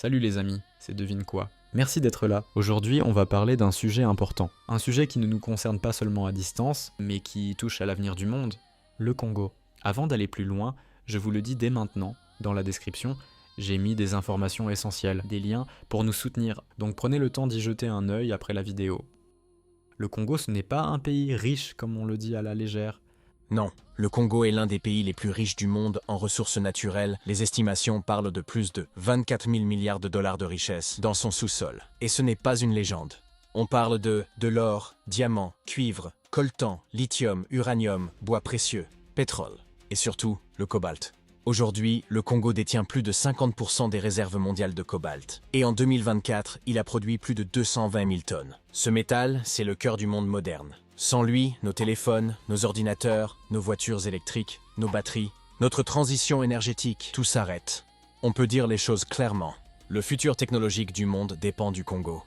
Salut les amis, c'est Devine quoi. Merci d'être là. Aujourd'hui, on va parler d'un sujet important. Un sujet qui ne nous concerne pas seulement à distance, mais qui touche à l'avenir du monde, le Congo. Avant d'aller plus loin, je vous le dis dès maintenant, dans la description, j'ai mis des informations essentielles, des liens pour nous soutenir, donc prenez le temps d'y jeter un œil après la vidéo. Le Congo, ce n'est pas un pays riche comme on le dit à la légère. Non, le Congo est l'un des pays les plus riches du monde en ressources naturelles. Les estimations parlent de plus de 24 000 milliards de dollars de richesse dans son sous-sol. Et ce n'est pas une légende. On parle de l'or, diamants, cuivre, coltan, lithium, uranium, bois précieux, pétrole et surtout le cobalt. Aujourd'hui, le Congo détient plus de 50% des réserves mondiales de cobalt. Et en 2024, il a produit plus de 220 000 tonnes. Ce métal, c'est le cœur du monde moderne. Sans lui, nos téléphones, nos ordinateurs, nos voitures électriques, nos batteries, notre transition énergétique, tout s'arrête. On peut dire les choses clairement. Le futur technologique du monde dépend du Congo.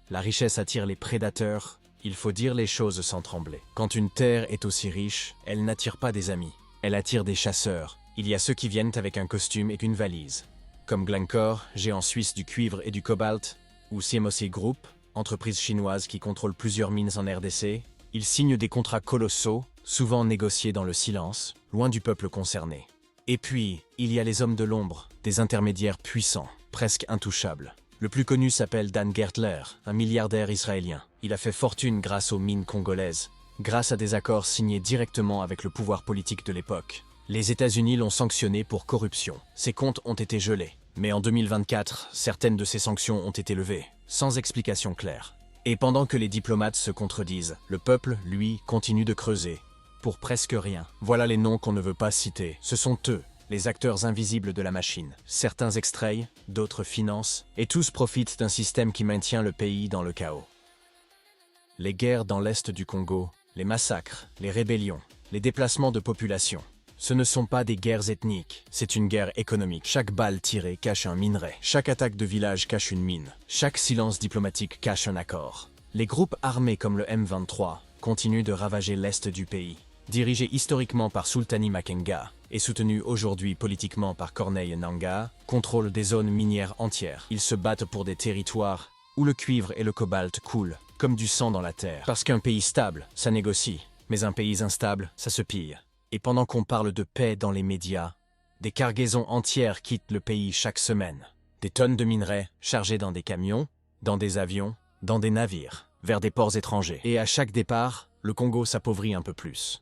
La richesse attire les prédateurs, il faut dire les choses sans trembler. Quand une terre est aussi riche, elle n'attire pas des amis, elle attire des chasseurs. Il y a ceux qui viennent avec un costume et une valise. Comme Glencore, géant suisse du cuivre et du cobalt, ou CMOC Group, entreprise chinoise qui contrôle plusieurs mines en RDC, ils signent des contrats colossaux, souvent négociés dans le silence, loin du peuple concerné. Et puis, il y a les hommes de l'ombre, des intermédiaires puissants, presque intouchables. Le plus connu s'appelle Dan Gertler, un milliardaire israélien. Il a fait fortune grâce aux mines congolaises, grâce à des accords signés directement avec le pouvoir politique de l'époque. Les États-Unis l'ont sanctionné pour corruption. Ses comptes ont été gelés. Mais en 2024, certaines de ces sanctions ont été levées, sans explication claire. Et pendant que les diplomates se contredisent, le peuple, lui, continue de creuser. Pour presque rien. Voilà les noms qu'on ne veut pas citer. Ce sont eux, les acteurs invisibles de la machine. Certains extraient, d'autres financent, et tous profitent d'un système qui maintient le pays dans le chaos. Les guerres dans l'est du Congo, les massacres, les rébellions, les déplacements de population. Ce ne sont pas des guerres ethniques, c'est une guerre économique. Chaque balle tirée cache un minerai. Chaque attaque de village cache une mine. Chaque silence diplomatique cache un accord. Les groupes armés comme le M23 continuent de ravager l'est du pays. Dirigés historiquement par Sultani Makenga et soutenus aujourd'hui politiquement par Corneille Nangaa, contrôlent des zones minières entières. Ils se battent pour des territoires où le cuivre et le cobalt coulent, comme du sang dans la terre. Parce qu'un pays stable, ça négocie, mais un pays instable, ça se pille. Et pendant qu'on parle de paix dans les médias, des cargaisons entières quittent le pays chaque semaine. Des tonnes de minerais chargées dans des camions, dans des avions, dans des navires, vers des ports étrangers. Et à chaque départ, le Congo s'appauvrit un peu plus.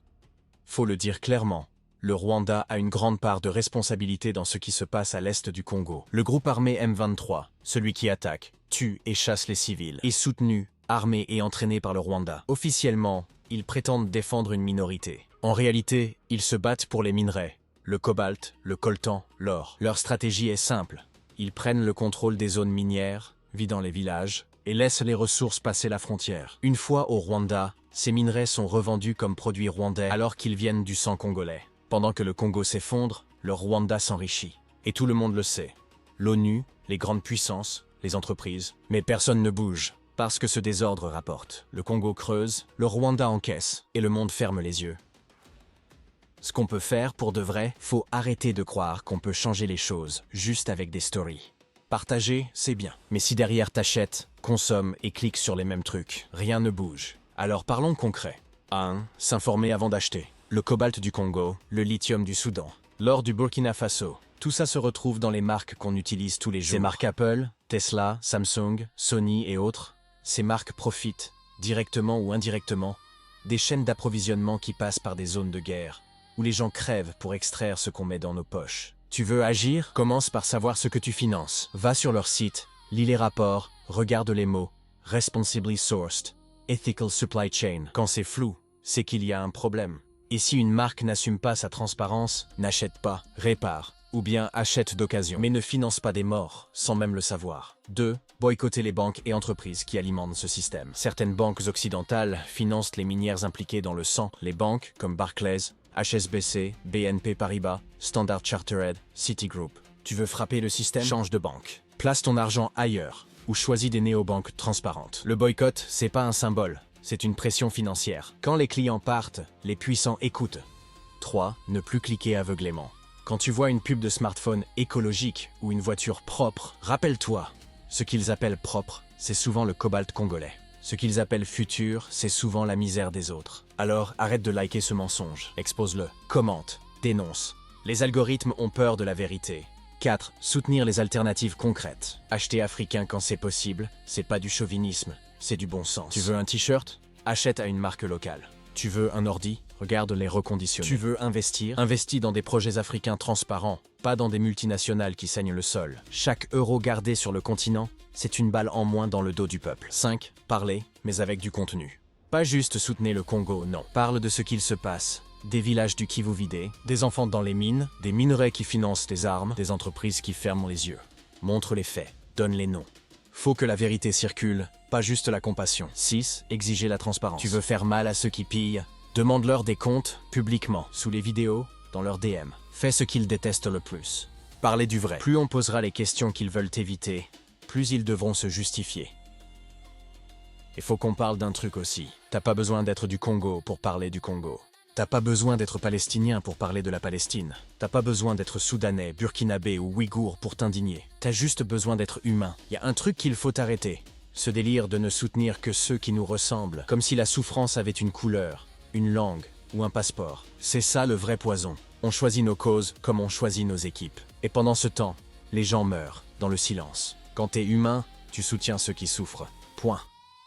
Faut le dire clairement, le Rwanda a une grande part de responsabilité dans ce qui se passe à l'est du Congo. Le groupe armé M23, celui qui attaque, tue et chasse les civils, est soutenu, armé et entraîné par le Rwanda. Officiellement, ils prétendent défendre une minorité. En réalité, ils se battent pour les minerais, le cobalt, le coltan, l'or. Leur stratégie est simple. Ils prennent le contrôle des zones minières, vidant les villages, et laissent les ressources passer la frontière. Une fois au Rwanda, ces minerais sont revendus comme produits rwandais alors qu'ils viennent du sang congolais. Pendant que le Congo s'effondre, le Rwanda s'enrichit. Et tout le monde le sait. L'ONU, les grandes puissances, les entreprises, mais personne ne bouge. Parce que ce désordre rapporte. Le Congo creuse, le Rwanda encaisse, et le monde ferme les yeux. Ce qu'on peut faire pour de vrai, faut arrêter de croire qu'on peut changer les choses juste avec des stories. Partager, c'est bien. Mais si derrière t'achètes, consommes et cliques sur les mêmes trucs, rien ne bouge. Alors parlons concret. 1. S'informer avant d'acheter. Le cobalt du Congo, le lithium du Soudan, l'or du Burkina Faso. Tout ça se retrouve dans les marques qu'on utilise tous les jours. Ces marques Apple, Tesla, Samsung, Sony et autres, ces marques profitent, directement ou indirectement, des chaînes d'approvisionnement qui passent par des zones de guerre, où les gens crèvent pour extraire ce qu'on met dans nos poches. Tu veux agir? Commence par savoir ce que tu finances. Va sur leur site, lis les rapports, regarde les mots « responsibly sourced »,« ethical supply chain ». Quand c'est flou, c'est qu'il y a un problème. Et si une marque n'assume pas sa transparence, n'achète pas, répare, ou bien achète d'occasion. Mais ne finance pas des morts, sans même le savoir. 2. Boycotter les banques et entreprises qui alimentent ce système. Certaines banques occidentales financent les minières impliquées dans le sang. Les banques, comme Barclays, HSBC, BNP Paribas, Standard Chartered, Citigroup. Tu veux frapper le système? Change de banque. Place ton argent ailleurs, ou choisis des néobanques transparentes. Le boycott, c'est pas un symbole, c'est une pression financière. Quand les clients partent, les puissants écoutent. 3. Ne plus cliquer aveuglément. Quand tu vois une pub de smartphone écologique ou une voiture propre, rappelle-toi, ce qu'ils appellent propre, c'est souvent le cobalt congolais. Ce qu'ils appellent futur, c'est souvent la misère des autres. Alors arrête de liker ce mensonge, expose-le, commente, dénonce. Les algorithmes ont peur de la vérité. 4. Soutenir les alternatives concrètes. Acheter africain quand c'est possible, c'est pas du chauvinisme, c'est du bon sens. Tu veux un t-shirt? Achète à une marque locale. Tu veux un ordi? Regarde les reconditionnés. Tu veux investir? Investis dans des projets africains transparents, pas dans des multinationales qui saignent le sol. Chaque euro gardé sur le continent, c'est une balle en moins dans le dos du peuple. 5. Parler, mais avec du contenu. Pas juste soutenir le Congo, non. Parle de ce qu'il se passe. Des villages du Kivu vidés, des enfants dans les mines, des minerais qui financent des armes, des entreprises qui ferment les yeux. Montre les faits, donne les noms. Faut que la vérité circule, pas juste la compassion. 6. Exiger la transparence. Tu veux faire mal à ceux qui pillent? Demande-leur des comptes, publiquement, sous les vidéos, dans leurs DM. Fais ce qu'ils détestent le plus. Parlez du vrai. Plus on posera les questions qu'ils veulent éviter, plus ils devront se justifier. Il faut qu'on parle d'un truc aussi. T'as pas besoin d'être du Congo pour parler du Congo. T'as pas besoin d'être palestinien pour parler de la Palestine. T'as pas besoin d'être soudanais, burkinabé ou ouïghour pour t'indigner. T'as juste besoin d'être humain. Y a un truc qu'il faut arrêter. Ce délire de ne soutenir que ceux qui nous ressemblent, comme si la souffrance avait une couleur, une langue ou un passeport. C'est ça le vrai poison. On choisit nos causes comme on choisit nos équipes. Et pendant ce temps, les gens meurent, dans le silence. Quand t'es humain, tu soutiens ceux qui souffrent. Point.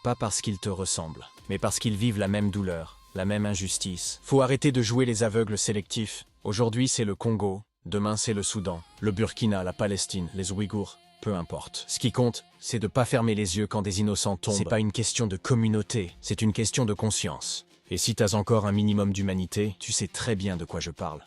Pas parce qu'ils te ressemblent, mais parce qu'ils vivent la même douleur, la même injustice. Faut arrêter de jouer les aveugles sélectifs. Aujourd'hui c'est le Congo, demain c'est le Soudan, le Burkina, la Palestine, les Ouïghours. Peu importe. Ce qui compte, c'est de pas fermer les yeux quand des innocents tombent. C'est pas une question de communauté, c'est une question de conscience. Et si t'as encore un minimum d'humanité, tu sais très bien de quoi je parle.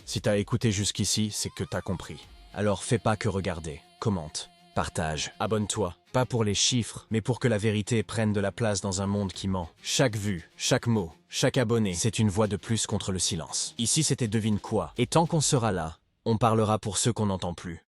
Si t'as écouté jusqu'ici, c'est que t'as compris. Alors fais pas que regarder, commente, partage, abonne-toi. Pas pour les chiffres, mais pour que la vérité prenne de la place dans un monde qui ment. Chaque vue, chaque mot, chaque abonné, c'est une voix de plus contre le silence. Ici c'était devine quoi. Et tant qu'on sera là, on parlera pour ceux qu'on n'entend plus.